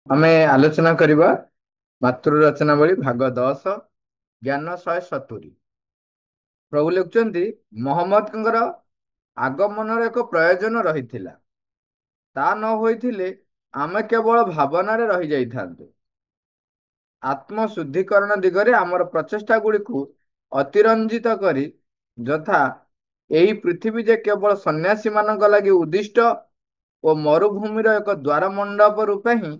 ଆମେ ଆଲୋଚନା କରିବା ମାତୃ ରଚନାବଳୀ ଭାଗ 10 ଜ୍ଞାନ 170। ପ୍ରଭୁ ଲେଖୁଛନ୍ତି, ମହମ୍ମଦଙ୍କର ଆଗମନର ଏକ ପ୍ରୟୋଜନ ରହିଥିଲା। ତା ନ ହୋଇଥିଲେ ଆମେ କେବଳ ଭାବନାରେ ରହିଯାଇଥାନ୍ତୁ। ଆତ୍ମ ଶୁଦ୍ଧିକରଣ ଦିଗରେ ଆମର ପ୍ରଚେଷ୍ଟା ଗୁଡ଼ିକୁ ଅତିରଞ୍ଜିତ କରି, ଯଥା ଏହି ପୃଥିବୀ ଯେ କେବଳ ସନ୍ନ୍ୟାସୀ ମାନଙ୍କ ଲାଗି ଉଦ୍ଦିଷ୍ଟ ଓ ମରୁଭୂମିର ଏକ ଦ୍ୱାର ମଣ୍ଡପ ରୂପେ ହିଁ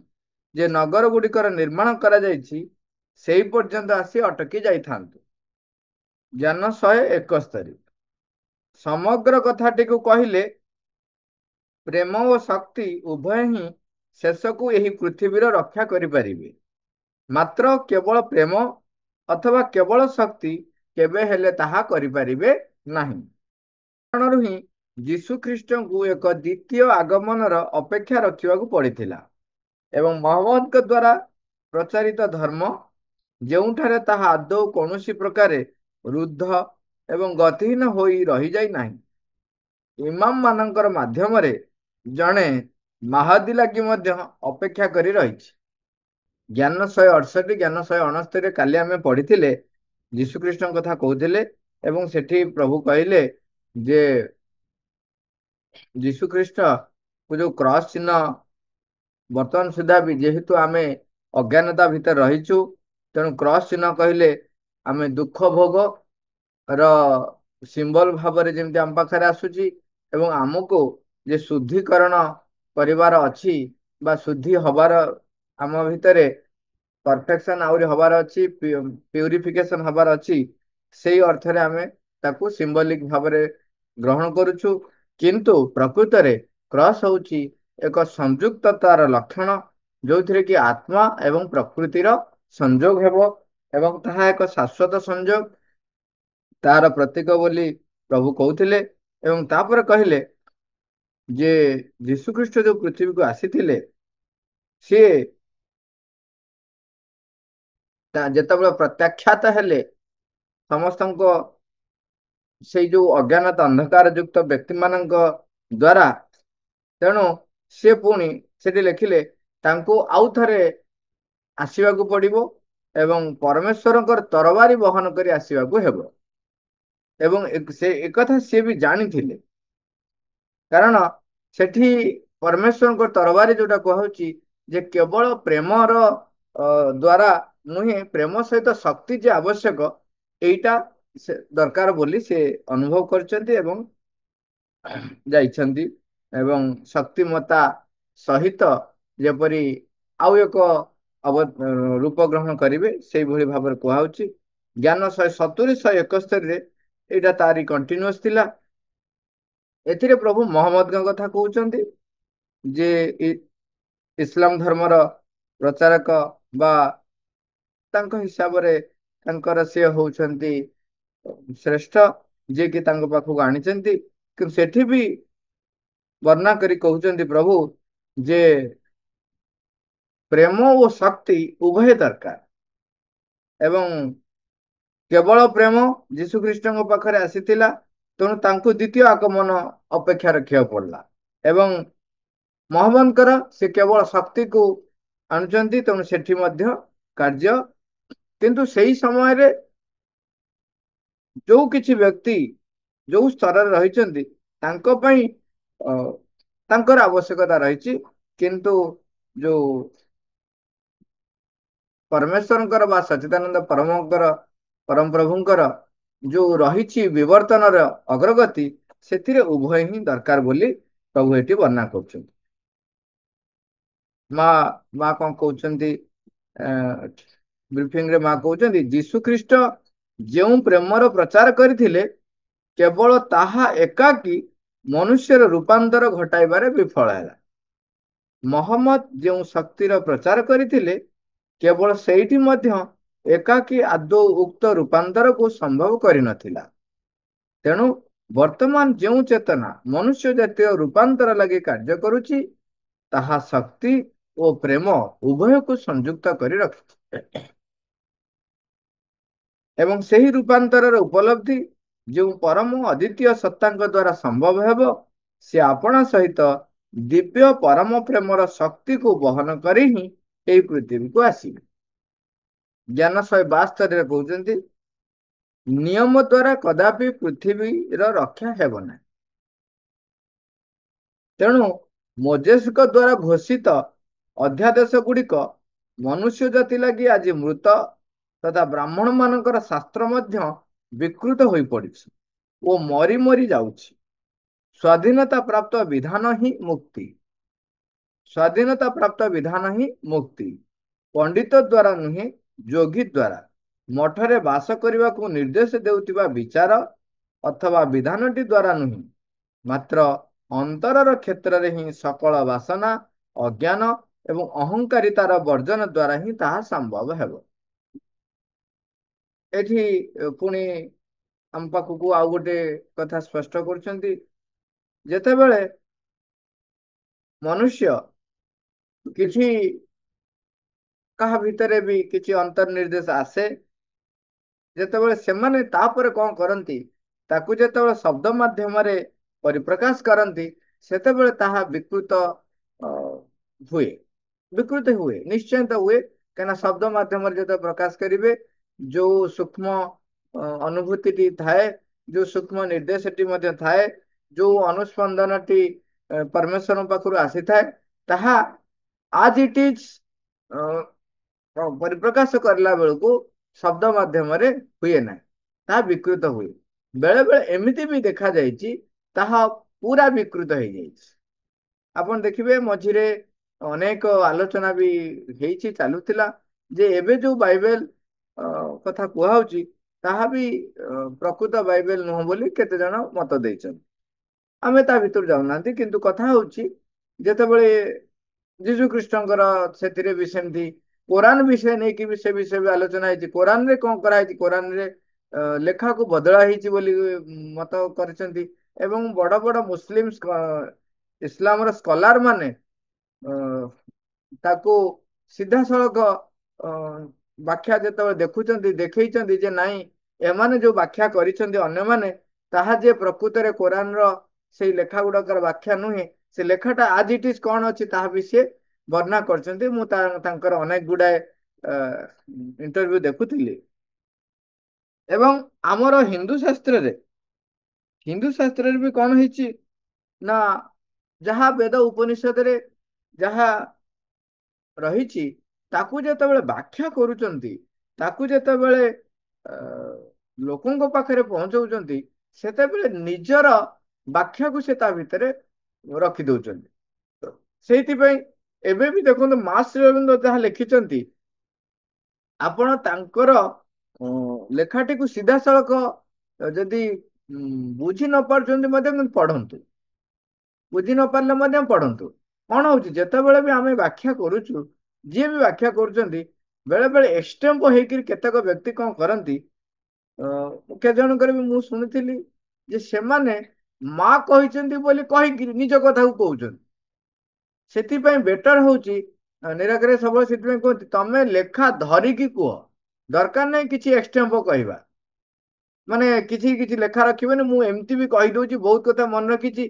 ଯେ ନଗର ଗୁଡ଼ିକର ନିର୍ମାଣ କରାଯାଇଛି, ସେହି ପର୍ଯ୍ୟନ୍ତ ଆସି ଅଟକି ଯାଇଥାନ୍ତୁ। ଜ୍ଞାନ 171। ସମଗ୍ର କଥାଟିକୁ କହିଲେ ପ୍ରେମ ଓ ଶକ୍ତି ଉଭୟ ହିଁ ଶେଷକୁ ଏହି ପୃଥିବୀର ରକ୍ଷା କରିପାରିବେ। ମାତ୍ର କେବଳ ପ୍ରେମ ଅଥବା କେବଳ ଶକ୍ତି କେବେ ହେଲେ ତାହା କରିପାରିବେ ନାହିଁ। କାରଣରୁ ହିଁ ଯୀଶୁ ଖ୍ରୀଷ୍ଟଙ୍କୁ ଏକ ଦ୍ୱିତୀୟ ଆଗମନର ଅପେକ୍ଷା ରଖିବାକୁ ପଡ଼ିଥିଲା ଏବଂ ମହମ୍ମଦଙ୍କ ଦ୍ୱାରା ପ୍ରଚାରିତ ଧର୍ମ ଯେଉଁଠାରେ ତାହା ଆଦୌ କୌଣସି ପ୍ରକାରେ ରୁଦ୍ଧ ଏବଂ ଗତିହୀନ ହୋଇ ରହିଯାଇ ନାହିଁ, ଇମାମ ମାନଙ୍କର ମାଧ୍ୟମରେ ଜଣେ ମାହାଦି ଲାଗି ମଧ୍ୟ ଅପେକ୍ଷା କରି ରହିଛି। ଜ୍ଞାନ 168 ଜ୍ଞାନ 169 କାଲି ଆମେ ପଢିଥିଲେ, ଯୀଶୁଖ୍ରୀଷ୍ଟଙ୍କ କଥା କହୁଥିଲେ ଏବଂ ସେଠି ପ୍ରଭୁ କହିଲେ ଯେ ଯୀଶୁଖ୍ରୀଷ୍ଟକୁ ଯୋଉ କ୍ରସ୍ ଚିହ୍ନ ବର୍ତ୍ତମାନ ସୁଦ୍ଧା ବି ଯେହେତୁ ଆମେ ଅଜ୍ଞାନତା ଭିତରେ ରହିଛୁ, ତେଣୁ କ୍ରସ୍ ଚିହ୍ନ କହିଲେ ଆମେ ଦୁଃଖ ଭୋଗ ର ସିମ୍ବଲ ଭାବରେ ଯେମିତି ଆମ ପାଖରେ ଆସୁଛି ଏବଂ ଆମକୁ ଯେ ଶୁଦ୍ଧିକରଣ କରିବାର ଅଛି ବା ଶୁଦ୍ଧି ହବାର ଆମ ଭିତରେ ପରଫେକ୍ସନ ଆହୁରି ହବାର ଅଛି, ପ୍ୟୁରିଫିକେସନ ହବାର ଅଛି, ସେଇ ଅର୍ଥରେ ଆମେ ତାକୁ ସିମ୍ବଲିକ ଭାବରେ ଗ୍ରହଣ କରୁଛୁ। କିନ୍ତୁ ପ୍ରକୃତରେ କ୍ରସ୍ ହେଉଛି ଏକ ସଂଯୁକ୍ତତାର ଲକ୍ଷଣ, ଯୋଉଥିରେ କି ଆତ୍ମା ଏବଂ ପ୍ରକୃତିର ସଂଯୋଗ ହେବ ଏବଂ ତାହା ଏକ ଶାଶ୍ୱତ ସଂଯୋଗ, ତାର ପ୍ରତୀକ ବୋଲି ପ୍ରଭୁ କହୁଥିଲେ। ଏବଂ ତାପରେ କହିଲେ ଯେ ଯୀଶୁଖ୍ରୀଷ୍ଟ ଯୋଉ ପୃଥିବୀକୁ ଆସିଥିଲେ, ସିଏ ଯେତେବେଳେ ପ୍ରତ୍ୟାଖ୍ୟାତ ହେଲେ ସମସ୍ତଙ୍କ ସେଇ ଯୋଉ ଅଜ୍ଞାନତା ଅନ୍ଧକାର ଯୁକ୍ତ ବ୍ୟକ୍ତି ମାନଙ୍କ ଦ୍ୱାରା, ତେଣୁ ସେ ପୁଣି ସେଠି ଲେଖିଲେ ତାଙ୍କୁ ଆଉ ଥରେ ଆସିବାକୁ ପଡ଼ିବ ଏବଂ ପରମେଶ୍ୱରଙ୍କର ତରବାରୀ ବହନ କରି ଆସିବାକୁ ହେବ। ଏବଂ ସେ ଏକଥା ସିଏ ବି ଜାଣିଥିଲେ, କାରଣ ସେଠି ପରମେଶ୍ୱରଙ୍କ ତରବାରୀ ଯୋଉଟା କୁହାଉଛି ଯେ କେବଳ ପ୍ରେମର ଦ୍ୱାରା ନୁହେଁ, ପ୍ରେମ ସହିତ ଶକ୍ତି ଯେ ଆବଶ୍ୟକ ଏଇଟା ଦରକାର ବୋଲି ସେ ଅନୁଭବ କରିଛନ୍ତି ଏବଂ ଯାଇଛନ୍ତି ଏବଂ ଶକ୍ତିମତା ସହିତ ଯେପରି ଆଉ ଏକ ରୂପ ଗ୍ରହଣ କରିବେ ସେଇଭଳି ଭାବରେ କୁହାହଉଛି। ଜ୍ଞାନ 170 171 ଏଇଟା ତାରି କଣ୍ଟିନ୍ୟୁଅସ ଥିଲା। ଏଥିରେ ପ୍ରଭୁ ମହମ୍ମଦଙ୍କ କଥା କହୁଛନ୍ତି ଯେ ଇସଲାମ ଧର୍ମର ପ୍ରଚାରକ ବା ତାଙ୍କ ହିସାବରେ ତାଙ୍କର ସିଏ ହଉଛନ୍ତି ଶ୍ରେଷ୍ଠ, ଯିଏକି ତାଙ୍କ ପାଖକୁ ଆଣିଛନ୍ତି। କିନ୍ତୁ ସେଠି ବି ବର୍ଣ୍ଣନା କରି କହୁଛନ୍ତି ପ୍ରଭୁ ଯେ ପ୍ରେମ ଓ ଶକ୍ତି ଉଭୟ ଦରକାର ଏବଂ କେବଳ ପ୍ରେମ ଯୀଶୁଖ୍ରୀଷ୍ଟଙ୍କ ପାଖରେ ଆସିଥିଲା, ତେଣୁ ତାଙ୍କୁ ଦ୍ୱିତୀୟ ଆଗମନ ଅପେକ୍ଷା ରଖିବାକୁ ପଡିଲା ଏବଂ ମହମ୍ମଦଙ୍କର ସେ କେବଳ ଶକ୍ତିକୁ ଆଣୁଛନ୍ତି, ତେଣୁ ସେଠି ମଧ୍ୟ କାର୍ଯ୍ୟ। କିନ୍ତୁ ସେଇ ସମୟରେ ଯୋଉ କିଛି ବ୍ୟକ୍ତି ଯୋଉ ସ୍ତରରେ ରହିଛନ୍ତି ତାଙ୍କ ପାଇଁ ତାଙ୍କର ଆବଶ୍ୟକତା ରହିଛି, କିନ୍ତୁ ଯୋଉ ପରମେଶ୍ୱରଙ୍କର ବା ସଚ୍ଚିଦାନନ୍ଦ ପରମ ପ୍ରଭୁଙ୍କର ଯୋଉ ରହିଛି ବିବର୍ତ୍ତନର ଅଗ୍ରଗତି, ସେଥିରେ ଉଭୟ ହିଁ ଦରକାର ବୋଲି ପ୍ରଭୁ ଏଠି ବର୍ଣ୍ଣନା କରୁଛନ୍ତି। ମା କଣ କହୁଛନ୍ତି, ବ୍ରିଫିଂରେ ମା କହୁଛନ୍ତି ଯୀଶୁଖ୍ରୀଷ୍ଟ ଯେଉଁ ପ୍ରେମର ପ୍ରଚାର କରିଥିଲେ, କେବଳ ତାହା ଏକାକୀ ମନୁଷ୍ୟର ରୂପାନ୍ତର ଘଟାଇବାରେ ବିଫଳ ହେଲା। ମହମ୍ମଦ ଯେଉଁ ଶକ୍ତିର ପ୍ରଚାର କରିଥିଲେ, କେବଳ ସେଇଠି ମଧ୍ୟ ଏକାକୀ ଆଦୌ ଉକ୍ତ ରୂପାନ୍ତରକୁ ସମ୍ଭବ କରିନଥିଲା। ତେଣୁ ବର୍ତ୍ତମାନ ଯେଉଁ ଚେତନା ମନୁଷ୍ୟ ଜାତୀୟ ରୂପାନ୍ତର ଲାଗି କାର୍ଯ୍ୟ କରୁଛି, ତାହା ଶକ୍ତି ଓ ପ୍ରେମ ଉଭୟକୁ ସଂଯୁକ୍ତ କରି ରଖିଛି ଏବଂ ସେହି ରୂପାନ୍ତରର ଉପଲବ୍ଧି ଯେଉଁ ପରମ ଅଦ୍ୱିତୀୟ ସତ୍ତାଙ୍କ ଦ୍ୱାରା ସମ୍ଭବ ହେବ, ସେ ଆପଣା ସହିତ ଦିବ୍ୟ ପରମ ପ୍ରେମର ଶକ୍ତିକୁ ବହନ କରି ହିଁ ଏଇ ପୃଥିବୀକୁ ଆସିବେ। ଜ୍ଞାନ 172ରେ କହୁଛନ୍ତି ନିୟମ ଦ୍ୱାରା କଦାପି ପୃଥିବୀର ରକ୍ଷା ହେବ ନାହିଁ। ତେଣୁ ମୋଜେସଙ୍କ ଦ୍ୱାରା ଘୋଷିତ ଅଧ୍ୟାଦେଶ ଗୁଡ଼ିକ ମନୁଷ୍ୟ ଜାତି ଲାଗି ଆଜି ମୃତ ତଥା ବ୍ରାହ୍ମଣ ମାନଙ୍କର ଶାସ୍ତ୍ର ମଧ୍ୟ ବିକୃତ ହୋଇ ପଡିଛି ଓ ମରି ମରି ଯାଉଛି। ସ୍ୱାଧୀନତା ପ୍ରାପ୍ତ ବିଧାନ ହିଁ ମୁକ୍ତି। ସ୍ୱାଧୀନତା ପ୍ରାପ୍ତ ବିଧାନ ହିଁ ମୁକ୍ତି। ପଣ୍ଡିତ ଦ୍ୱାରା ନୁହେଁ, ଯୋଗୀ ଦ୍ୱାରା। ମଠରେ ବାସ କରିବାକୁ ନିର୍ଦ୍ଦେଶ ଦେଉଥିବା ବିଚାର ଅଥବା ବିଧାନଟି ଦ୍ୱାରା ନୁହେଁ, ମାତ୍ର ଅନ୍ତରର କ୍ଷେତ୍ରରେ ହିଁ ସକଳ ବାସନା, ଅଜ୍ଞାନ ଏବଂ ଅହଙ୍କାରିତାର ବର୍ଜନ ଦ୍ୱାରା ହିଁ ତାହା ସମ୍ଭବ ହେବ। ଏଠି ପୁଣି ଆମ ପାଖକୁ ଆଉ ଗୋଟେ କଥା ସ୍ପଷ୍ଟ କରୁଛନ୍ତି, ଯେତେବେଳେ ମନୁଷ୍ୟ କିଛି କାହା ଭିତରେ ବି କିଛି ଅନ୍ତର୍ନିର୍ଦ୍ଦେଶ ଆସେ, ଯେତେବେଳେ ସେମାନେ ତାପରେ କଣ କରନ୍ତି, ତାକୁ ଯେତେବେଳେ ଶବ୍ଦ ମାଧ୍ୟମରେ ପରିପ୍ରକାଶ କରନ୍ତି, ସେତେବେଳେ ତାହା ବିକୃତ ହୁଏ। ବିକୃତି ହୁଏ, ନିଶ୍ଚୟ ହୁଏ। କାହିଁକିନା ଶବ୍ଦ ମାଧ୍ୟମରେ ଯେତେବେଳେ ପ୍ରକାଶ କରିବେ, ଯୋଉ ସୂକ୍ଷ୍ମ ଅନୁଭୂତିଟି ଥାଏ, ଯୋଉ ସୂକ୍ଷ୍ମ ନିର୍ଦ୍ଦେଶଟି ମଧ୍ୟ ଥାଏ, ଯୋଉ ଅନୁସ୍ପନ୍ଦନଟି ପରମେଶ୍ୱରଙ୍କ ପାଖରୁ ଆସିଥାଏ, ତାହା ଆଜ ଇଟ୍ ଇଜ ପରିପ୍ରକାଶ କରିଲା ବେଳକୁ ଶବ୍ଦ ମାଧ୍ୟମରେ ହୁଏ ନାହିଁ, ତାହା ବିକୃତ ହୁଏ। ବେଳେ ବେଳେ ଏମିତି ବି ଦେଖାଯାଇଛି ତାହା ପୁରା ବିକୃତ ହେଇଯାଇଛି। ଆପଣ ଦେଖିବେ ମଝିରେ ଅନେକ ଆଲୋଚନା ବି ହେଇଛି, ଚାଲୁଥିଲା ଯେ ଏବେ ଯୋଉ ବାଇବେଲ କଥା କୁହାହଉଛି ତାହା ବି ପ୍ରକୃତ ବାଇବେଲ ନୁହଁ ବୋଲି କେତେ ଜଣ ମତ ଦେଇଛନ୍ତି। ଆମେ ତା ଭିତରୁ ଯାଉନାହାନ୍ତି, କିନ୍ତୁ କଥା ହଉଛି ଯେତେବେଳେ ଯୀଶୁ ଖ୍ରୀଷ୍ଟଙ୍କର ସେଥିରେ ବି ସେମିତି କୋରାନ ବିଷୟ ନେଇକି ବି ସେ ବିଷୟ ବି ଆଲୋଚନା ହେଇଛି। କୋରାନରେ କଣ କରାହେଇଛି, କୋରାନରେ ଲେଖାକୁ ବଦଳା ହେଇଛି ବୋଲି ମତ କରିଛନ୍ତି। ଏବଂ ବଡ ବଡ ମୁସଲିମ ଇସଲାମର ସ୍କଲାର ମାନେ ତାକୁ ସିଧାସଳଖ ବ୍ୟାଖ୍ୟା ଯେତେବେଳେ ଦେଖୁଛନ୍ତି, ଦେଖେଇଛନ୍ତି ଯେ ନାଇଁ ଏମାନେ ଯୋଉ ବ୍ୟାଖ୍ୟା କରିଛନ୍ତି ଅନ୍ୟମାନେ, ତାହା ଯେ ପ୍ରକୃତରେ କୋରାନର ସେଇ ଲେଖା ଗୁଡାକର ବ୍ୟାଖ୍ୟା ନୁହେଁ, ସେ ଲେଖାଟା ଆଜ ଇଟ୍ ଇଜ କଣ ଅଛି ତାହା ବି ସେ ବର୍ଣ୍ଣନା କରିଛନ୍ତି। ମୁଁ ତାଙ୍କର ଅନେକ ଗୁଡାଏ ଇଣ୍ଟରଭ୍ୟୁ ଦେଖୁଥିଲି। ଏବଂ ଆମର ହିନ୍ଦୁ ଶାସ୍ତ୍ରରେ ବି କଣ ହେଇଛି ନା, ଯାହା ବେଦ ଉପନିଷଦରେ ଯାହା ରହିଛି ତାକୁ ଯେତେବେଳେ ବ୍ୟାଖ୍ୟା କରୁଛନ୍ତି, ତାକୁ ଯେତେବେଳେ ଲୋକଙ୍କ ପାଖରେ ପହଞ୍ଚଉଛନ୍ତି, ସେତେବେଳେ ନିଜର ବ୍ୟାଖ୍ୟାକୁ ସେ ତା ଭିତରେ ରଖି ଦଉଛନ୍ତି। ସେଇଥିପାଇଁ ଏବେ ବି ଦେଖନ୍ତୁ ମା ଶ୍ରୀ ଅରବିନ୍ଦ ଯାହା ଲେଖିଛନ୍ତି, ଆପଣ ତାଙ୍କର ଲେଖାଟିକୁ ସିଧାସଳଖ ଯଦି ବୁଝି ନ ପାରୁଛନ୍ତି ମଧ୍ୟ ପଢନ୍ତୁ, ବୁଝି ନ ପାରିଲେ ମଧ୍ୟ ପଢନ୍ତୁ। କଣ ହଉଛି, ଯେତେବେଳେ ବି ଆମେ ବ୍ୟାଖ୍ୟା କରୁଛୁ, ଯିଏ ବି ବ୍ୟାଖ୍ୟା କରୁଛନ୍ତି, ବେଳେ ବେଳେ ଏକ୍ସଟେମ୍ପୋ ହେଇକିରି କେତେକ ବ୍ୟକ୍ତି କଣ କରନ୍ତି, କେତେ ଜଣଙ୍କର ବି ମୁଁ ଶୁଣିଥିଲି ଯେ ସେମାନେ ମା କହିଛନ୍ତି ବୋଲି କହିକିରି ନିଜ କଥାକୁ କହୁଛନ୍ତି। ସେଥିପାଇଁ ବେଟର ହଉଛି ନିରାକରେ ସବୁବେଳେ ସେଥିପାଇଁ କୁହନ୍ତି ତମେ ଲେଖା ଧରିକି କୁହ, ଦରକାର ନାହିଁ କିଛି ଏକ୍ସଟେମ୍ପୋ କହିବା। ମାନେ କିଛି କିଛି ଲେଖା ରଖିବେନି। ମୁଁ ଏମିତି ବି କହିଦଉଛି, ବହୁତ କଥା ମନେ ରଖିଛି।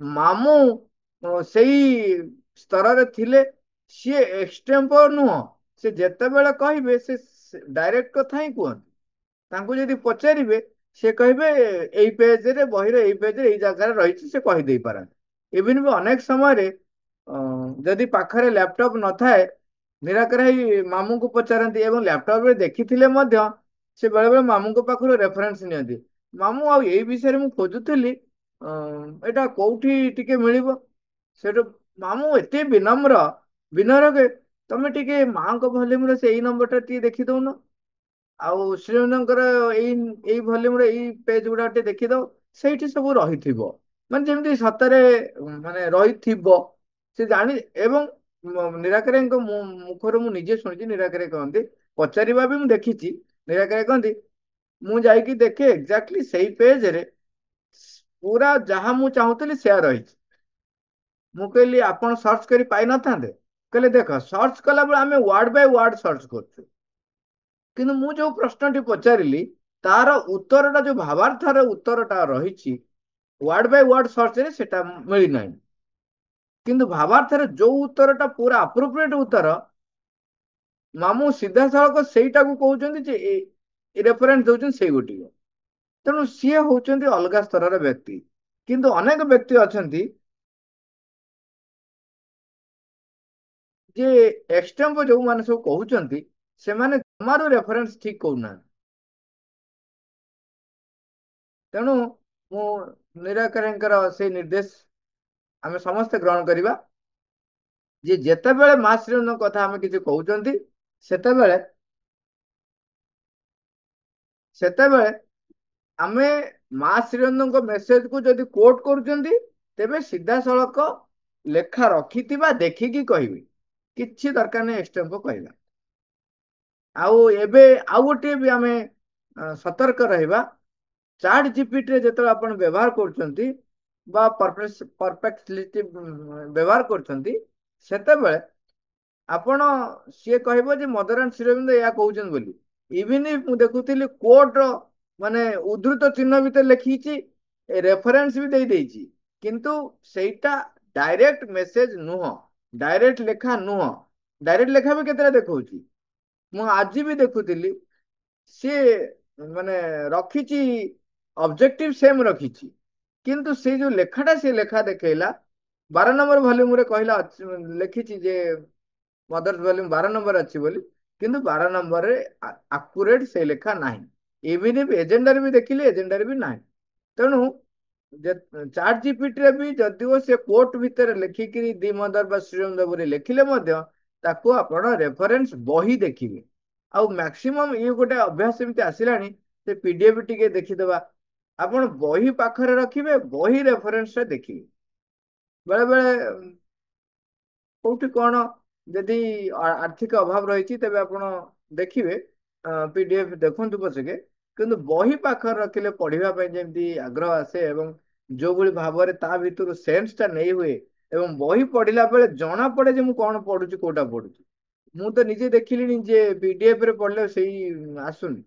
ମାମୁଁ ସେଇ ସ୍ତରରେ ଥିଲେ, ସିଏ ଏକ୍ସଟେମ୍ପୋ ନୁହଁ, ସେ ଯେତେବେଳେ କହିବେ ସେ ଡାଇରେକ୍ଟ କଥା ହିଁ କୁହନ୍ତି। ତାଙ୍କୁ ଯଦି ପଚାରିବେ ସେ କହିବେ ଏଇ ପେଜରେ, ବହିରେ ଏଇ ପେଜରେ ଏଇ ଜାଗାରେ ରହିଛି, ସେ କହିଦେଇ ପାରନ୍ତି। ଇଭିନ୍ ବି ଅନେକ ସମୟରେ ଯଦି ପାଖରେ ଲ୍ୟାପଟପ୍ ନଥାଏ, ନିରାକରେ ହେଇ ମାମୁଁଙ୍କୁ ପଚାରନ୍ତି ଏବଂ ଲ୍ୟାପଟପରେ ଦେଖିଥିଲେ ମଧ୍ୟ ସେ ବେଳେ ବେଳେ ମାମୁଁଙ୍କ ପାଖରୁ ରେଫରେନ୍ସ ନିଅନ୍ତି। ମାମୁଁ ଆଉ ଏଇ ବିଷୟରେ ମୁଁ ଖୋଜୁଥିଲି, ଏଇଟା କୋଉଠି ଟିକେ ମିଳିବ। ସେଠୁ ମାମୁଁ ଏତେ ବିନମ୍ର ତମେ ଟିକେ ମାଙ୍କ ଭଲ୍ୟୁମରେ ସେଇ ନମ୍ବରଟା ଟିକେ ଦେଖିଦଉନ, ଆଉ ଶ୍ରୀରଞ୍ଜନଙ୍କର ଏଇ ଭଲ୍ୟୁମରେ ଏଇ ପେଜ ଗୁଡା ଟିକେ ଦେଖିଦଉ, ସେଇଠି ସବୁ ରହିଥିବ। ମାନେ ଯେମିତି ସତରେ ମାନେ ରହିଥିବ ସେ ଜାଣି। ଏବଂ ନିରାକାରୀଙ୍କ ମୁଖରୁ ମୁଁ ନିଜେ ଶୁଣିଛି, ନିରାକାରୀ କହନ୍ତି, ପଚାରିବା ବି ମୁଁ ଦେଖିଛି। ନିରାକାରୀ କହନ୍ତି ମୁଁ ଯାଇକି ଦେଖେ ଏକ୍ଜାକ୍ଟଲି ସେଇ ପେଜରେ ପୁରା ଯାହା ମୁଁ ଚାହୁଁଥିଲି ସେୟା ରହିଛି। ମୁଁ କହିଲି ଆପଣ ସର୍ଚ୍ଚ କରି ପାଇନଥାନ୍ତେ? କହିଲେ ଦେଖ, ସର୍ଚ୍ଚ କଲାବେଳେ ଆମେ ୱାର୍ଡ ବାଇ ୱାର୍ଡ ସର୍ଚ୍ଚ କରୁଛୁ, କିନ୍ତୁ ମୁଁ ଯୋଉ ପ୍ରଶ୍ନଟି ପଚାରିଲି ତାର ଉତ୍ତରଟା, ଯୋଉ ଭାବାର୍ଥର ଉତ୍ତରଟା ରହିଛି, ୱାର୍ଡ ବାଇ ୱାର୍ଡ ସର୍ଚ୍ଚରେ ସେଟା ମିଳିନାହିଁ। କିନ୍ତୁ ଭାବାର୍ଥରେ ଯୋଉ ଉତ୍ତରଟା ପୁରା ଆପ୍ରୋପ୍ରିଏଟ ଉତ୍ତର, ମାମୁଁ ସିଧାସଳଖ ସେଇଟାକୁ କହୁଛନ୍ତି ଯେ ରେଫରେନ୍ସ ଦଉଛନ୍ତି ସେଇ ଗୋଟିକ। ତେଣୁ ସିଏ ହଉଛନ୍ତି ଅଲଗା ସ୍ତରର ବ୍ୟକ୍ତି। କିନ୍ତୁ ଅନେକ ବ୍ୟକ୍ତି ଅଛନ୍ତି ଯେ ଏକ୍ସଟେମ୍ପୋ ଯୋଉମାନେ ସବୁ କହୁଛନ୍ତି ସେମାନେ ଜମାରୁ ରେଫରେନ୍ସ ଠିକ କହୁନାହାନ୍ତି। ତେଣୁ ମୁଁ ନିରାକାରୀଙ୍କର ସେଇ ନିର୍ଦ୍ଦେଶ ଆମେ ସମସ୍ତେ ଗ୍ରହଣ କରିବା ଯେ ଯେତେବେଳେ ମା ଶ୍ରୀରନ୍ଧଙ୍କ କଥା ଆମେ କିଛି କହୁଛନ୍ତି ସେତେବେଳେ ସେତେବେଳେ ଆମେ ମା ଶ୍ରୀରନ୍ଧଙ୍କ ମେସେଜକୁ ଯଦି କୋଟ କରୁଛନ୍ତି ତେବେ ସିଧାସଳଖ ଲେଖା ରଖିଥିବା ଦେଖିକି କହିବେ। କିଛି ଦରକାର ନାହିଁ ଏକ୍ସଟେମ୍ପୋ କହିବା। ଆଉ ଏବେ ଆଉ ଗୋଟିଏ ବି ଆମେ ସତର୍କ ରହିବା। ଚାଟ୍ ଜିପିଟିରେ ଯେତେବେଳେ ଆପଣ ବ୍ୟବହାର କରୁଛନ୍ତି ବା ପରଫେକ୍ଟ ବ୍ୟବହାର କରୁଛନ୍ତି ସେତେବେଳେ ଆପଣ ସିଏ କହିବ ଯେ ମଦରାନ ଶ୍ରୀରବିନ୍ଦ ଏହା କହୁଛନ୍ତି ବୋଲି। ଇଭିନ୍ ମୁଁ ଦେଖୁଥିଲି କୋର୍ଟର ମାନେ ଉଦ୍ଧୃତ ଚିହ୍ନ ଭିତରେ ଲେଖିଛି, ରେଫରେନ୍ସ ବି ଦେଇଛି, କିନ୍ତୁ ସେଇଟା ଡାଇରେକ୍ଟ ମେସେଜ ନୁହଁ, ଡାଇରେକ୍ଟ ଲେଖା ନୁହଁ। ଡାଇରେକ୍ଟ ଲେଖା ବି କେତେଟା ଦେଖଉଛି। ମୁଁ ଆଜି ବି ଦେଖୁଥିଲି ସିଏ ମାନେ ରଖିଛି ଅବଜେକ୍ଟିଭ ସେମ ରଖିଛି, କିନ୍ତୁ ସେଇ ଯୋଉ ଲେଖାଟା ସେ ଲେଖା ଦେଖେଇଲା 12 ନମ୍ବର ଭଲ୍ୟୁମରେ କହିଲା ଲେଖିଛି ଯେ ମଦର୍ସ ଭଲ୍ୟୁମ 12 ନମ୍ବର ଅଛି ବୋଲି, କିନ୍ତୁ 12 ନମ୍ବରରେ ଆକୁରେଟ ସେଇ ଲେଖା ନାହିଁ। ଇଭିନ୍ ଏଜେଣ୍ଡାରେ ବି ଦେଖିଲି ଏଜେଣ୍ଡାରେ ବି ନାହିଁ। ତେଣୁ ଚାଟ୍ ଜିପିଟିରେ ବି ଯଦିଓ ସେ କୋର୍ଟ ଭିତରେ ଲେଖିକିରି ଦି ମଦର ବା ଶ୍ରୀରନ୍ଦ ବୋଲି ଲେଖିଲେ ମଧ୍ୟ ତାକୁ ଆପଣ ରେଫରେନ୍ସ ବହି ଦେଖିବେ। ଆଉ ମ୍ୟାକ୍ସିମମ୍ ଇଏ ଗୋଟେ ଅଭ୍ୟାସ ଏମିତି ଆସିଲାଣି ସେ ପିଡିଏଫ ଟିକେ ଦେଖିଦବା। ଆପଣ ବହି ପାଖରେ ରଖିବେ, ବହି ରେଫରେନ୍ସରେ ଦେଖିବେ। ବେଳେ ବେଳେ କୋଉଠି କଣ ଯଦି ଆର୍ଥିକ ଅଭାବ ରହିଛି ତେବେ ଆପଣ ଦେଖିବେ, ପିଡିଏଫ ଦେଖନ୍ତୁ ପଛକେ, କିନ୍ତୁ ବହି ପାଖରେ ରଖିଲେ ପଢିବା ପାଇଁ ଯେମିତି ଆଗ୍ରହ ଆସେ ଏବଂ ଯୋଉଭଳି ଭାବରେ ତା ଭିତରୁ ସେନ୍ସ ଟା ନେଇ ହୁଏ ଏବଂ ବହି ପଢିଲା ବେଳେ ଜଣା ପଡେ ଯେ ମୁଁ କଣ ପଢୁଛି କୋଉଟା ପଢୁଛି। ମୁଁ ତ ନିଜେ ଦେଖିଲିଣି ଯେ ପିଡିଏଫ ରେ ପଢିଲେ ସେଇ ଆସୁନି,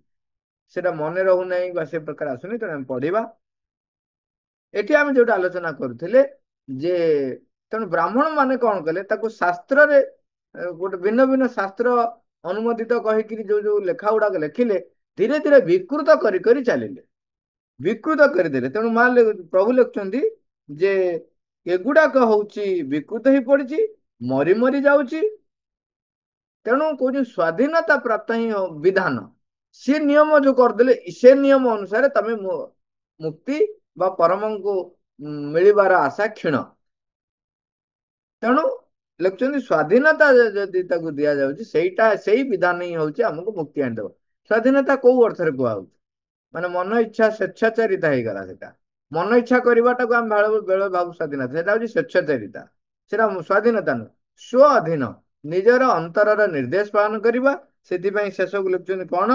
ସେଟା ମନେ ରହୁନାହିଁ ବା ସେ ପ୍ରକାର ଆସୁନି। ତେଣୁ ଆମେ ପଢିବା। ଏଠି ଆମେ ଯୋଉଟା ଆଲୋଚନା କରୁଥିଲେ ଯେ ତେଣୁ ବ୍ରାହ୍ମଣ ମାନେ କଣ କଲେ, ତାକୁ ଶାସ୍ତ୍ରରେ ଗୋଟେ ଭିନ୍ନ ଭିନ୍ନ ଶାସ୍ତ୍ର ଅନୁମୋଦିତ କହିକିରି ଯୋଉ ଯୋଉ ଲେଖା ଗୁଡାକ ଲେଖିଲେ ଧୀରେ ଧୀରେ ବିକୃତ କରି କରି ଚାଲିଲେ, ବିକୃତ କରିଦେଲେ। ତେଣୁ ପ୍ରଭୁ ଲେଖୁଛନ୍ତି ଯେ ଏଗୁଡାକ ହଉଛି ବିକୃତ ହେଇ ପଡିଛି, ମରି ମରି ଯାଉଛି। ତେଣୁ କହୁଛି ସ୍ଵାଧୀନତା ପ୍ରାପ୍ତ ହିଁ ବିଧାନ, ସେ ନିୟମ ଯୋଉ କରିଦେଲେ ସେ ନିୟମ ଅନୁସାରେ ତମେ ମୁକ୍ତି ବା ପରମଙ୍କୁ ମିଳିବାର ଆଶା କ୍ଷୀଣ। ତେଣୁ ଲେଖୁଛନ୍ତି ସ୍ଵାଧୀନତା ଯଦି ତାକୁ ଦିଆଯାଉଛି ସେଇଟା ସେଇ ବିଧାନ ହିଁ ହଉଛି ଆମକୁ ମୁକ୍ତି ଆଣିଦେବ। ସ୍ଵାଧୀନତା କୋଉ ଅର୍ଥରେ କୁହାହଉଛି? ମାନେ ମନ ଇଚ୍ଛା ସ୍ୱେଚ୍ଛାଚାରିତା ହେଇଗଲା ସେଟା। ମନ ଇଚ୍ଛା କରିବାଟାକୁ ଆମେ ବେଳେ ଭାବୁ ସ୍ୱାଧୀନତା, ସେଟା ହଉଛି ସ୍ୱେଚ୍ଛାଚାରିତା। ସେଟା ସ୍ୱାଧୀନତା ନୁହଁ, ସ୍ୱ ଅଧୀନ, ନିଜର ଅନ୍ତରର ନିର୍ଦ୍ଦେଶ ପାଳନ କରିବା। ସେଥିପାଇଁ ଶେଷକୁ ଲେଖୁଛନ୍ତି କଣ?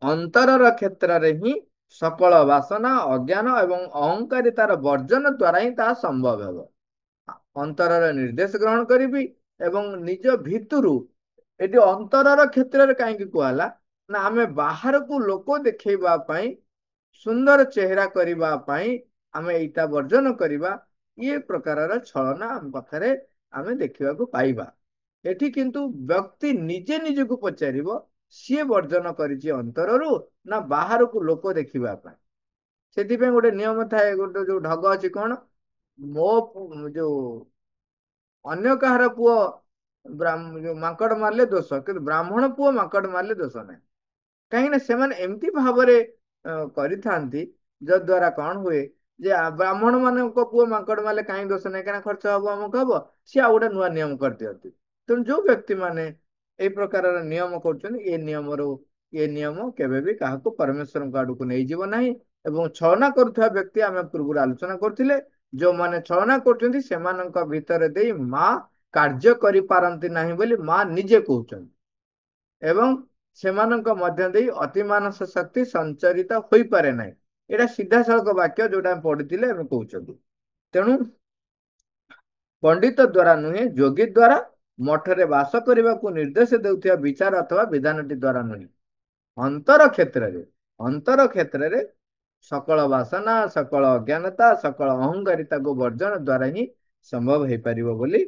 ଅନ୍ତରର କ୍ଷେତ୍ରରେ ହିଁ ସକଳ ବାସନା, ଅଜ୍ଞାନ ଏବଂ ଅହଙ୍କାରିତାର ବର୍ଜନ ଦ୍ୱାରା ହିଁ ତାହା ସମ୍ଭବ ହେବ। ଅନ୍ତରର ନିର୍ଦ୍ଦେଶ ଗ୍ରହଣ କରିବି ଏବଂ ନିଜ ଭିତରୁ, ଏଠି ଅନ୍ତରର କ୍ଷେତ୍ରରେ କାହିଁକି କୁହାହେଲା ନା ଆମେ ବାହାରକୁ ଲୋକ ଦେଖେଇବା ପାଇଁ, ସୁନ୍ଦର ଚେହେରା କରିବା ପାଇଁ ଆମେ ଏଇଟା ବର୍ଜନ କରିବା। ଇଏ ପ୍ରକାରର ଛଳନା ଆମ ପାଖରେ ଆମେ ଦେଖିବାକୁ ପାଇବା। ଏଠି କିନ୍ତୁ ବ୍ୟକ୍ତି ନିଜେ ନିଜକୁ ପଚାରିବ ସିଏ ବର୍ଜନ କରିଛି ଅନ୍ତରରୁ ନା ବାହାରକୁ ଲୋକ ଦେଖିବା ପାଇଁ। ସେଥିପାଇଁ ଗୋଟେ ନିୟମ ଥାଏ, ଗୋଟେ ଯୋଉ ଢଗ ଅଛି କଣ, ମୋ ଯୋଉ ଅନ୍ୟ କାହାର ପୁଅ ମାଙ୍କଡ ମାରିଲେ ଦୋଷ, କିନ୍ତୁ ବ୍ରାହ୍ମଣ ପୁଅ ମାଙ୍କଡ ମାରିଲେ ଦୋଷ ନାହିଁ। କାହିଁକି ନା ସେମାନେ ଏମିତି ଭାବରେ କରିଥାନ୍ତି ଯଦ୍ଵାରା କଣ ହୁଏ ଯେ ବ୍ରାହ୍ମଣ ମାନଙ୍କ ପୁଅ ମାଙ୍କଡ ମାରିଲେ କାହିଁ ଦୋଷ ନାହିଁ, କାହିଁକିନା ଖର୍ଚ୍ଚ ହବ ଅମୁକ ହବ, ସିଏ ଆଉ ଗୋଟେ ନୂଆ ନିୟମ କରିଦିଅନ୍ତି। ତେଣୁ ଯୋଉ ବ୍ୟକ୍ତି ମାନେ ଏଇ ପ୍ରକାରର ନିୟମ କରୁଛନ୍ତି, ଏ ନିୟମରୁ ଏ ନିୟମ କେବେ ବି କାହାକୁ ପରମେଶ୍ୱରଙ୍କ ଆଡକୁ ନେଇଯିବ ନାହିଁ। ଏବଂ ଛଳନା କରୁଥିବା ବ୍ୟକ୍ତି ଆମେ ପୂର୍ବରୁ ଆଲୋଚନା କରୁଥିଲେ, ଯୋଉମାନେ ଛଳନା କରୁଛନ୍ତି ସେମାନଙ୍କ ଭିତରେ ଦେଇ ମା କାର୍ଯ୍ୟ କରିପାରନ୍ତି ନାହିଁ ବୋଲି ମା ନିଜେ କହୁଛନ୍ତି। ଏବଂ ସେମାନଙ୍କ ମଧ୍ୟ ଦେଇ ଅତିମାନସ ଶକ୍ତି ସଞ୍ଚରିତ ହୋଇପାରେ ନାହିଁ। ଏଇଟା ସିଧାସଳଖ ବାକ୍ୟ ଯୋଉଟା ଆମେ ପଢିଥିଲେ ଆମେ କହୁଛନ୍ତି। ତେଣୁ ପଣ୍ଡିତ ଦ୍ଵାରା ନୁହେଁ, ଯୋଗୀ ଦ୍ଵାରା ମଠରେ ବାସ କରିବାକୁ ନିର୍ଦ୍ଦେଶ ଦେଉଥିବା ବିଚାର ଅଥବା ବିଧାନଟି ଦ୍ଵାରା ନୁହେଁ, ଅନ୍ତର କ୍ଷେତ୍ରରେ ସକଳ ବାସନା, ସକଳ ଅଜ୍ଞାନତା, ସକଳ ଅହଙ୍କାରିତାକୁ ବର୍ଜନ ଦ୍ଵାରା ହିଁ ସମ୍ଭବ ହେଇପାରିବ ବୋଲି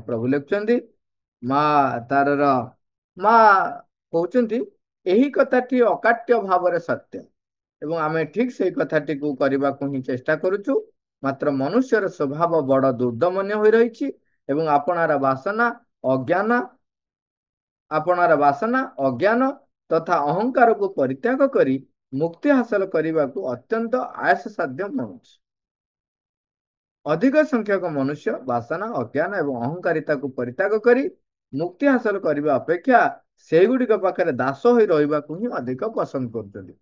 ପ୍ରଭୁ ଲେଖୁଛନ୍ତି। ମା ତାରର ମା କହୁଛନ୍ତି ଏହି କଥାଟି ଅକାଟ୍ୟ ଭାବରେ ସତ୍ୟ ଏବଂ ଆମେ ଠିକ ସେଇ କଥାଟିକୁ କରିବାକୁ ହିଁ ଚେଷ୍ଟା କରୁଛୁ। ମାତ୍ର ମନୁଷ୍ୟର ସ୍ୱଭାବ ବଡ଼ ଦୁର୍ଦ୍ଦମନୀୟ ହୋଇ ରହିଛି ଏବଂ ଅଜ୍ଞାନ ଅଜ୍ଞାନ ତଥା ଅହଙ୍କାରକୁ ପରିତ୍ୟାଗ କରି ମୁକ୍ତି ହାସଲ କରିବାକୁ ଅତ୍ୟନ୍ତ ଆୟାସ ସାଧ୍ୟ ମନୁଛି। ଅଧିକ ସଂଖ୍ୟକ ମନୁଷ୍ୟ ବାସନା ଅଜ୍ଞାନ ଏବଂ ଅହଙ୍କାରିତାକୁ ପରିତ୍ୟାଗ କରି ମୁକ୍ତି ହାସଲ କରିବା ଅପେକ୍ଷା ସେଇଗୁଡ଼ିକ ପାଖରେ ଦାସ ହୋଇ ରହିବାକୁ ହିଁ ଅଧିକ ପସନ୍ଦ କରୁଛନ୍ତି।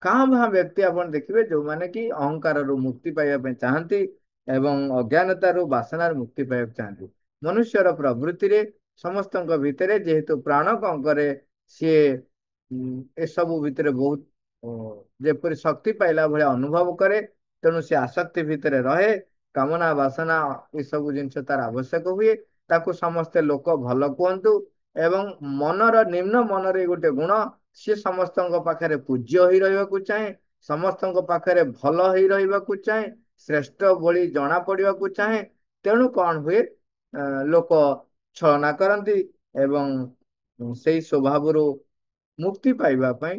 କାଁ ଭାଁ ବ୍ୟକ୍ତି ଆପଣ ଦେଖିବେ ଯୋଉମାନେ କି ଅହଙ୍କାରରୁ ମୁକ୍ତି ପାଇବା ପାଇଁ ଚାହାନ୍ତି ଏବଂ ଅଜ୍ଞାନତାରୁ ବାସନାରୁ ମୁକ୍ତି ପାଇବାକୁ ଚାହାନ୍ତି। ମନୁଷ୍ୟର ପ୍ରବୃତ୍ତିରେ ସମସ୍ତଙ୍କ ଭିତରେ ଯେହେତୁ ପ୍ରାଣ କଙ୍କରେ ସିଏ ଏସବୁ ଭିତରେ ବହୁତ ଯେପରି ଶକ୍ତି ପାଇଲା ଭଳିଆ ଅନୁଭବ କରେ, ତେଣୁ ସେ ଆସକ୍ତି ଭିତରେ ରହେ। କାମନା ବାସନା ଏସବୁ ଜିନିଷ ତାର ଆବଶ୍ୟକ ହୁଏ। ତାକୁ ସମସ୍ତେ ଲୋକ ଭଲ କୁହନ୍ତୁ ଏବଂ ମନର ନିମ୍ନ ମନରେ ଗୋଟେ ଗୁଣ, ସିଏ ସମସ୍ତଙ୍କ ପାଖରେ ପୂଜ୍ୟ ହୋଇ ରହିବାକୁ ଚାହେଁ, ସମସ୍ତଙ୍କ ପାଖରେ ଭଲ ହେଇ ରହିବାକୁ ଚାହେଁ, ଶ୍ରେଷ୍ଠ ଭଳି ଜଣା ପଡିବାକୁ ଚାହେଁ। ତେଣୁ କଣ ହୁଏ, ଲୋକ ଛଳନା କରନ୍ତି ଏବଂ ସେଇ ସ୍ୱଭାବରୁ ମୁକ୍ତି ପାଇବା ପାଇଁ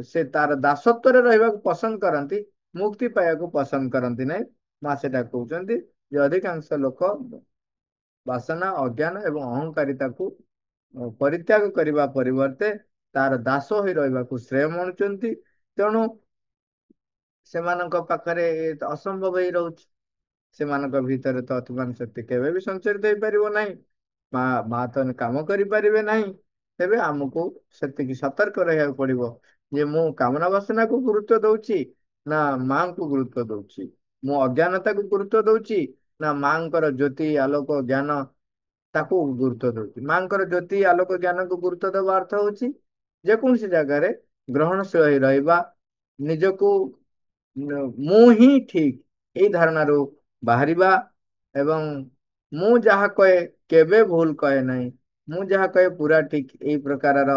ସେ ତାର ଦାସତ୍ୱରେ ରହିବାକୁ ପସନ୍ଦ କରନ୍ତି, ମୁକ୍ତି ପାଇବାକୁ ପସନ୍ଦ କରନ୍ତି ନାହିଁ। ମା ସେଟା କହୁଛନ୍ତି ଯେ ଅଧିକାଂଶ ଲୋକ ବାସନା ଅଜ୍ଞାନ ଏବଂ ଅହଙ୍କାରିତାକୁ ପରିତ୍ୟାଗ କରିବା ପରିବର୍ତ୍ତେ ତାର ଦାସ ହୋଇ ରହିବାକୁ ଶ୍ରେୟ ମଣୁଛନ୍ତି। ତେଣୁ ସେମାନଙ୍କ ପାଖରେ ଅସମ୍ଭବ ହେଇ ରହୁଛି। ସେମାନଙ୍କ ଭିତରେ ତ ଅତିମାନ ଶକ୍ତି କେବେ ବି ସଞ୍ଚରିତ ହେଇପାରିବ ନାହିଁ। ମା ତ କାମ କରିପାରିବେ ନାହିଁ। ତେବେ ଆମକୁ ସେତିକି ସତର୍କ ରହିବାକୁ ପଡିବ ଯେ ମୁଁ କାମନା ବାସନାକୁ ଗୁରୁତ୍ୱ ଦଉଛି ନା ମାଙ୍କୁ ଗୁରୁତ୍ୱ ଦଉଛି, ମୁଁ ଅଜ୍ଞାନତାକୁ ଗୁରୁତ୍ୱ ଦଉଛି ନା ମାଙ୍କର ଜ୍ୟୋତି ଆଲୋକ ଜ୍ଞାନ ତାକୁ ଗୁରୁତ୍ୱ ଦଉଛି। ମାଙ୍କର ଜ୍ୟୋତି ଆଲୋକ ଜ୍ଞାନକୁ ଗୁରୁତ୍ୱ ଦେବା ଅର୍ଥ ହଉଛି ଯେକୌଣସି ଜାଗାରେ ଗ୍ରହଣଶୀଳ ହେଇ ରହିବା, ନିଜକୁ ମୁଁ ହିଁ ଠିକ ଏଇ ଧାରଣାରୁ ବାହାରିବା ଏବଂ ମୁଁ ଯାହା କହେ କେବେ ଭୁଲ କହେ ନାହିଁ, ମୁଁ ଯାହା କହେ ପୁରା ଠିକ, ଏଇ ପ୍ରକାରର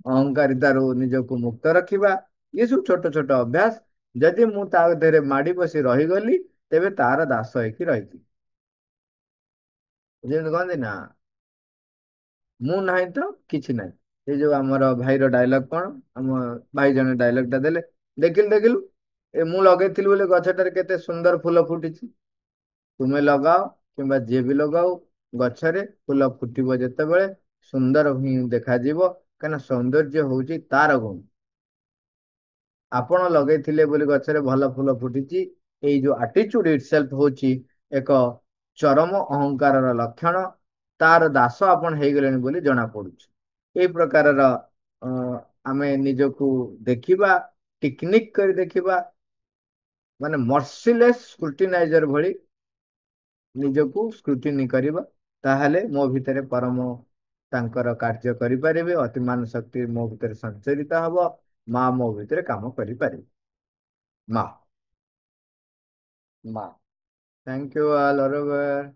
ଅହଙ୍କାରିତାରୁ ନିଜକୁ ମୁକ୍ତ ରଖିବା। ଏ ସବୁ ଛୋଟ ଛୋଟ ଅଭ୍ୟାସ, ଯଦି ମୁଁ ତା ଦେହରେ ମାଡି ବସି ରହିଗଲି ତେବେ ତାର ଦାସ ହେଇକି ରହିବି। ଯେମିତି କହନ୍ତି ନା, ମୁଁ ନାହିଁ ତ କିଛି ନାହିଁ। ଏଇ ଯୋଉ ଆମର ଭାଇର ଡାଇଲଗ କଣ, ଆମ ଭାଇ ଜଣେ ଡାଇଲଗ ଟା ଦେଲେ, ଦେଖିଲୁ ଦେଖିଲୁ ଏ ମୁଁ ଲଗେଇଥିଲି ବୋଲି ଗଛଟାରେ କେତେ ସୁନ୍ଦର ଫୁଲ ଫୁଟିଛି। ତୁମେ ଲଗାଅ କିମ୍ବା ଯିଏ ବି ଲଗାଉ, ଗଛରେ ଫୁଲ ଫୁଟିବ ଯେତେବେଳେ ସୁନ୍ଦର ହିଁ ଦେଖାଯିବ, କାହିଁକିନା ସୌନ୍ଦର୍ଯ୍ୟ ହଉଛି ତାର ଗୁଣ। ଆପଣ ଲଗେଇଥିଲେ ବୋଲି ଗଛରେ ଭଲ ଫୁଲ ଫୁଟିଛି, ଏଇ ଯୋଉ ଆଟିଚ୍ୟୁଡ ଇଟସେଲ୍ଫ ହଉଛି ଏକ ଚରମ ଅହଙ୍କାରର ଲକ୍ଷଣ। ତାର ଦାସ ଆପଣ ହେଇଗଲେଣି ବୋଲି ଜଣା ପଡୁଛି। ଏଇ ପ୍ରକାରର ଆମେ ନିଜକୁ ଦେଖିବା, ଟିକନିକ କରି ଦେଖିବା, ମାନେ ମର୍ସିଲେସ୍ ସ୍କ୍ରୁଟିନାଇଜର ଭଳି ନିଜକୁ ସ୍କ୍ରୁଟିନି କରିବା। ତାହେଲେ ମୋ ଭିତରେ ପରମ ତାଙ୍କର କାର୍ଯ୍ୟ କରିପାରିବେ, ଅତିମାନ ଶକ୍ତି ମୋ ଭିତରେ ସଞ୍ଚରିତ ହବ, ମା ମୋ ଭିତରେ କାମ କରିପାରିବେ। ମା ମା। Thank you all over.